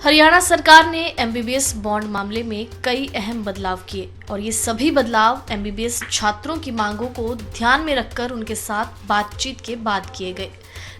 हरियाणा सरकार ने MBBS bond मामले में कई अहम बदलाव किए और ये सभी बदलाव एमबीबीएस छात्रों की मांगों को ध्यान में रखकर उनके साथ बातचीत के बाद किए गए।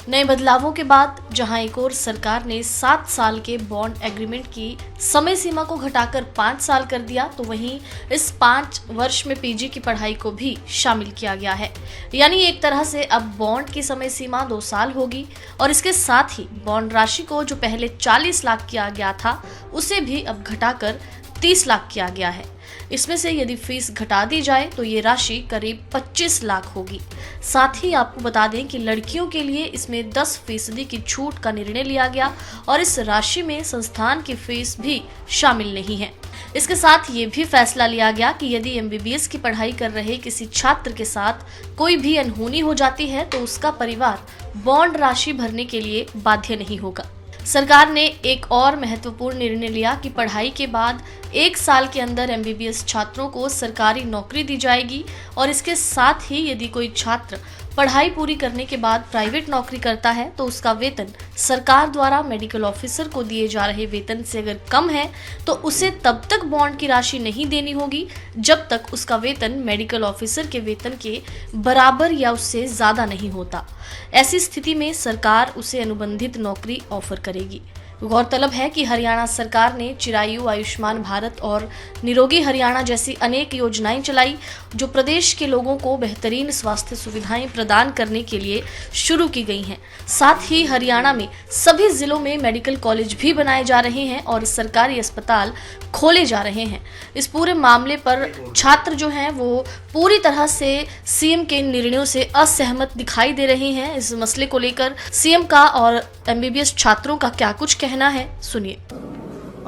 नए बदलावों के बाद जहां एक और सरकार ने 7 साल के बॉन्ड एग्रीमेंट की समय सीमा को घटाकर 5 साल कर दिया, तो वहीं इस 5 वर्ष में पीजी की पढ़ाई को भी शामिल किया गया है। यानी एक तरह से अब बॉन्ड की समय सीमा 2 साल होगी और इसके साथ ही बॉन्ड राशि को जो पहले 40 लाख किया गया था उसे भी अब घटाकर 30 लाख किया गया है। इसमें से यदि फीस घटा दी जाए तो ये राशि करीब 25 लाख होगी। साथ ही आपको बता दें कि लड़कियों के लिए इसमें 10% की छूट का निर्णय लिया गया और इस राशि में संस्थान की फीस भी शामिल नहीं है। इसके साथ ये भी फैसला लिया गया कि यदि एमबीबीएस की पढ़ाई कर रहे किसी छात्र के साथ कोई भी अनहोनी हो जाती है तो उसका परिवार बॉन्ड राशि भरने के लिए बाध्य नहीं होगा। सरकार ने एक और महत्वपूर्ण निर्णय लिया कि पढ़ाई के बाद 1 साल के अंदर एमबीबीएस छात्रों को सरकारी नौकरी दी जाएगी और इसके साथ ही यदि कोई छात्र पढ़ाई पूरी करने के बाद प्राइवेट नौकरी करता है तो उसका वेतन सरकार द्वारा मेडिकल ऑफिसर को दिए जा रहे वेतन से अगर कम है तो उसे तब तक बॉन्ड की राशि नहीं देनी होगी जब तक उसका वेतन मेडिकल ऑफिसर के वेतन के बराबर या उससे ज़्यादा नहीं होता। ऐसी स्थिति में सरकार उसे अनुबंधित नौकरी ऑफर करेगी। गौरतलब है कि हरियाणा सरकार ने चिरायु, आयुष्मान भारत और निरोगी हरियाणा जैसी अनेक योजनाएं चलाई जो प्रदेश के लोगों को बेहतरीन स्वास्थ्य सुविधाएं प्रदान करने के लिए शुरू की गई हैं। साथ ही हरियाणा में सभी जिलों में मेडिकल कॉलेज भी बनाए जा रहे हैं और सरकारी अस्पताल खोले जा रहे हैं। इस पूरे मामले पर छात्र जो हैं वो पूरी तरह से सीएम के निर्णयों से असहमत दिखाई दे रहे हैं। इस मसले को लेकर सीएम का और एमबीबीएस छात्रों का क्या कुछ कहना है, सुनिए।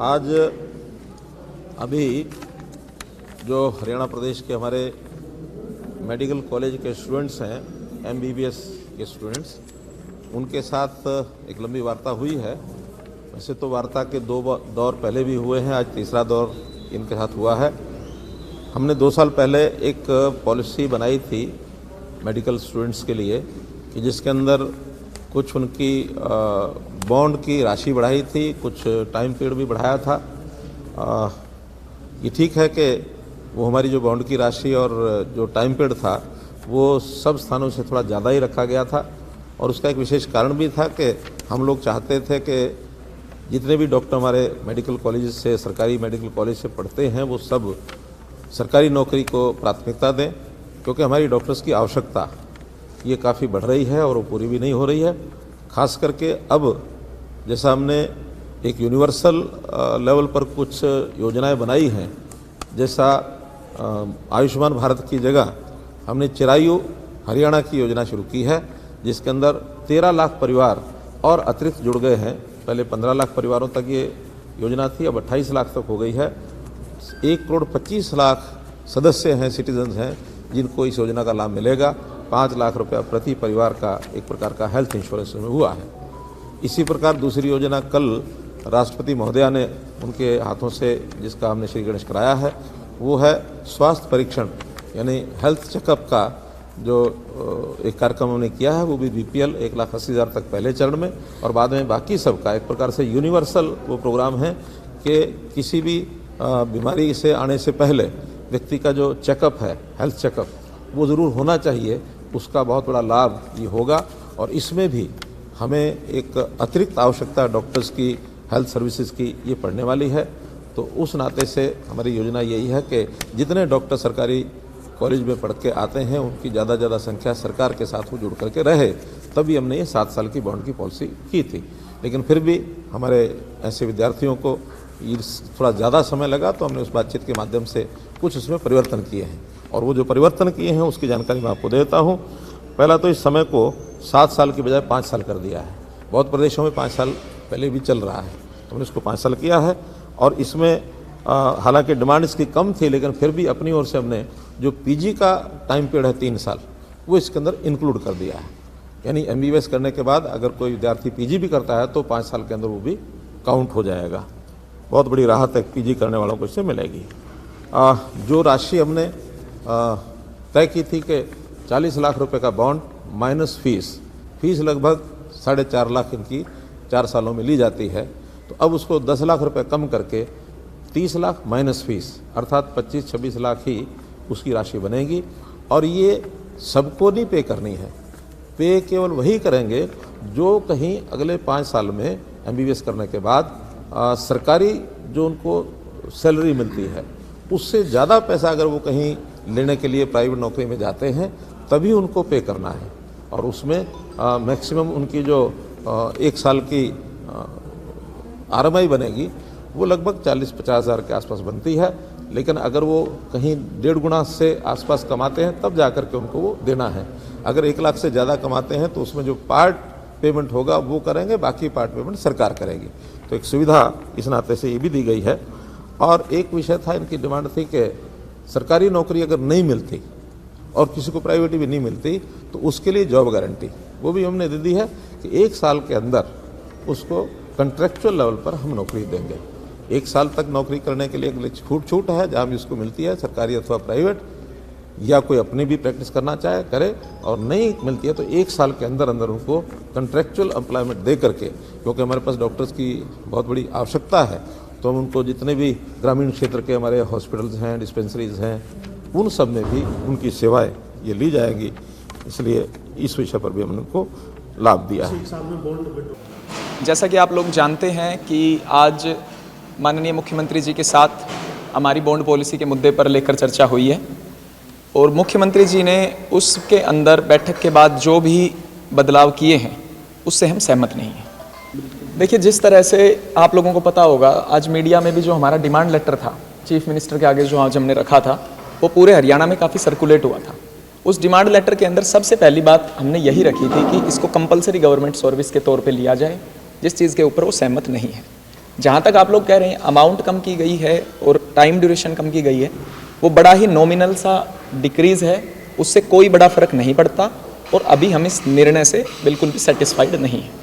आज अभी जो हरियाणा प्रदेश के हमारे मेडिकल कॉलेज के स्टूडेंट्स हैं, एमबीबीएस के स्टूडेंट्स, उनके साथ एक लंबी वार्ता हुई है। वैसे तो वार्ता के 2 दौर पहले भी हुए हैं, आज तीसरा दौर इनके साथ हुआ है। हमने 2 साल पहले एक पॉलिसी बनाई थी मेडिकल स्टूडेंट्स के लिए कि जिसके अंदर कुछ उनकी बॉन्ड की राशि बढ़ाई थी, कुछ टाइम पीरियड भी बढ़ाया था। ये ठीक है कि वो हमारी जो बॉन्ड की राशि और जो टाइम पीरियड था वो सब स्थानों से थोड़ा ज़्यादा ही रखा गया था और उसका एक विशेष कारण भी था कि हम लोग चाहते थे कि जितने भी डॉक्टर हमारे मेडिकल कॉलेज से, सरकारी मेडिकल कॉलेज से पढ़ते हैं, वो सब सरकारी नौकरी को प्राथमिकता दें, क्योंकि हमारी डॉक्टर्स की आवश्यकता ये काफ़ी बढ़ रही है और वो पूरी भी नहीं हो रही है। खास करके अब जैसा हमने एक यूनिवर्सल लेवल पर कुछ योजनाएं बनाई हैं, जैसा आयुष्मान भारत की जगह हमने चिरायु हरियाणा की योजना शुरू की है, जिसके अंदर 13 लाख परिवार और अतिरिक्त जुड़ गए हैं। पहले 15 लाख परिवारों तक ये योजना थी, अब 28 लाख तक हो गई है। 1 करोड़ 25 लाख सदस्य हैं, सिटीजन्स हैं, जिनको इस योजना का लाभ मिलेगा। 5 लाख रुपया प्रति परिवार का एक प्रकार का हेल्थ इंश्योरेंस में हुआ है। इसी प्रकार दूसरी योजना कल राष्ट्रपति महोदया ने उनके हाथों से जिसका हमने श्री गणेश कराया है, वो है स्वास्थ्य परीक्षण, यानी हेल्थ चेकअप का जो एक कार्यक्रम हमने किया है, वो भी बीपीएल 1,80,000 तक पहले चरण में और बाद में बाकी सबका एक प्रकार से यूनिवर्सल वो प्रोग्राम है कि किसी भी बीमारी से आने से पहले व्यक्ति का जो चेकअप है, हेल्थ चेकअप, वो ज़रूर होना चाहिए। उसका बहुत बड़ा लाभ ये होगा और इसमें भी हमें एक अतिरिक्त आवश्यकता डॉक्टर्स की, हेल्थ सर्विसेज की ये पड़ने वाली है। तो उस नाते से हमारी योजना यही है कि जितने डॉक्टर सरकारी कॉलेज में पढ़ के आते हैं उनकी ज़्यादा से ज़्यादा संख्या सरकार के साथ वो जुड़ करके रहे। तभी हमने ये 7 साल की बॉन्ड की पॉलिसी की थी। लेकिन फिर भी हमारे ऐसे विद्यार्थियों को थोड़ा ज़्यादा समय लगा, तो हमने उस बातचीत के माध्यम से कुछ उसमें परिवर्तन किए हैं और वो जो परिवर्तन किए हैं उसकी जानकारी मैं आपको देता हूँ। पहला तो इस समय को 7 साल की बजाय 5 साल कर दिया है। बहुत प्रदेशों में 5 साल पहले भी चल रहा है, तो हमने इसको 5 साल किया है और इसमें हालांकि डिमांड इसकी कम थी, लेकिन फिर भी अपनी ओर से हमने जो पीजी का टाइम पीरियड है 3 साल, वो इसके अंदर इंक्लूड कर दिया है। यानी एमबीबीएस करने के बाद अगर कोई विद्यार्थी पीजी भी करता है तो 5 साल के अंदर वो भी काउंट हो जाएगा। बहुत बड़ी राहत है पीजी करने वालों को इससे मिलेगी। जो राशि हमने तय की थी कि 40 लाख रुपए का बॉन्ड माइनस फीस लगभग 4.5 लाख इनकी 4 सालों में ली जाती है। तो अब उसको 10 लाख रुपए कम करके 30 लाख माइनस फीस अर्थात 25-26 लाख ही उसकी राशि बनेगी। और ये सबको नहीं पे करनी है, पे केवल वही करेंगे जो कहीं अगले 5 साल में MBBS करने के बाद सरकारी जो उनको सैलरी मिलती है उससे ज़्यादा पैसा अगर वो कहीं लेने के लिए प्राइवेट नौकरी में जाते हैं तभी उनको पे करना है। और उसमें मैक्सिमम उनकी जो 1 साल की RMI बनेगी वो लगभग 40-50 हज़ार के आसपास बनती है। लेकिन अगर वो कहीं 1.5 गुना से आसपास कमाते हैं तब जा कर के उनको वो देना है। अगर 1 लाख से ज़्यादा कमाते हैं तो उसमें जो पार्ट पेमेंट होगा वो करेंगे, बाकी पार्ट पेमेंट सरकार करेगी। तो एक सुविधा इस नाते से ये भी दी गई है। और एक विषय था, इनकी डिमांड थी कि सरकारी नौकरी अगर नहीं मिलती और किसी को प्राइवेट भी नहीं मिलती तो उसके लिए जॉब गारंटी वो भी हमने दे दी है कि 1 साल के अंदर उसको कॉन्ट्रैक्चुअल लेवल पर हम नौकरी देंगे। 1 साल तक नौकरी करने के लिए एक छूट है जहाँ भी उसको मिलती है, सरकारी अथवा प्राइवेट, या कोई अपनी भी प्रैक्टिस करना चाहे करे, और नहीं मिलती है तो 1 साल के अंदर अंदर उनको कॉन्ट्रैक्चुअल एम्प्लॉयमेंट दे करके, क्योंकि हमारे पास डॉक्टर्स की बहुत बड़ी आवश्यकता है, तो हम उनको जितने भी ग्रामीण क्षेत्र के हमारे हॉस्पिटल्स हैं, डिस्पेंसरीज हैं, उन सब में भी उनकी सेवाएं ये ली जाएंगी। इसलिए इस विषय पर भी हमने उनको लाभ दिया है। जैसा कि आप लोग जानते हैं कि आज माननीय मुख्यमंत्री जी के साथ हमारी बॉन्ड पॉलिसी के मुद्दे पर लेकर चर्चा हुई है और मुख्यमंत्री जी ने उसके अंदर बैठक के बाद जो भी बदलाव किए हैं उससे हम सहमत नहीं हैं। देखिए, जिस तरह से आप लोगों को पता होगा, आज मीडिया में भी जो हमारा डिमांड लेटर था चीफ मिनिस्टर के आगे जो आज हमने रखा था वो पूरे हरियाणा में काफ़ी सर्कुलेट हुआ था। उस डिमांड लेटर के अंदर सबसे पहली बात हमने यही रखी थी कि इसको कंपलसरी गवर्नमेंट सर्विस के तौर पे लिया जाए, जिस चीज़ के ऊपर वो सहमत नहीं है। जहाँ तक आप लोग कह रहे हैं अमाउंट कम की गई है और टाइम ड्यूरेशन कम की गई है, वो बड़ा ही नॉमिनल सा डिक्रीज़ है, उससे कोई बड़ा फर्क नहीं पड़ता और अभी हम इस निर्णय से बिल्कुल भी सेटिस्फाइड नहीं हैं।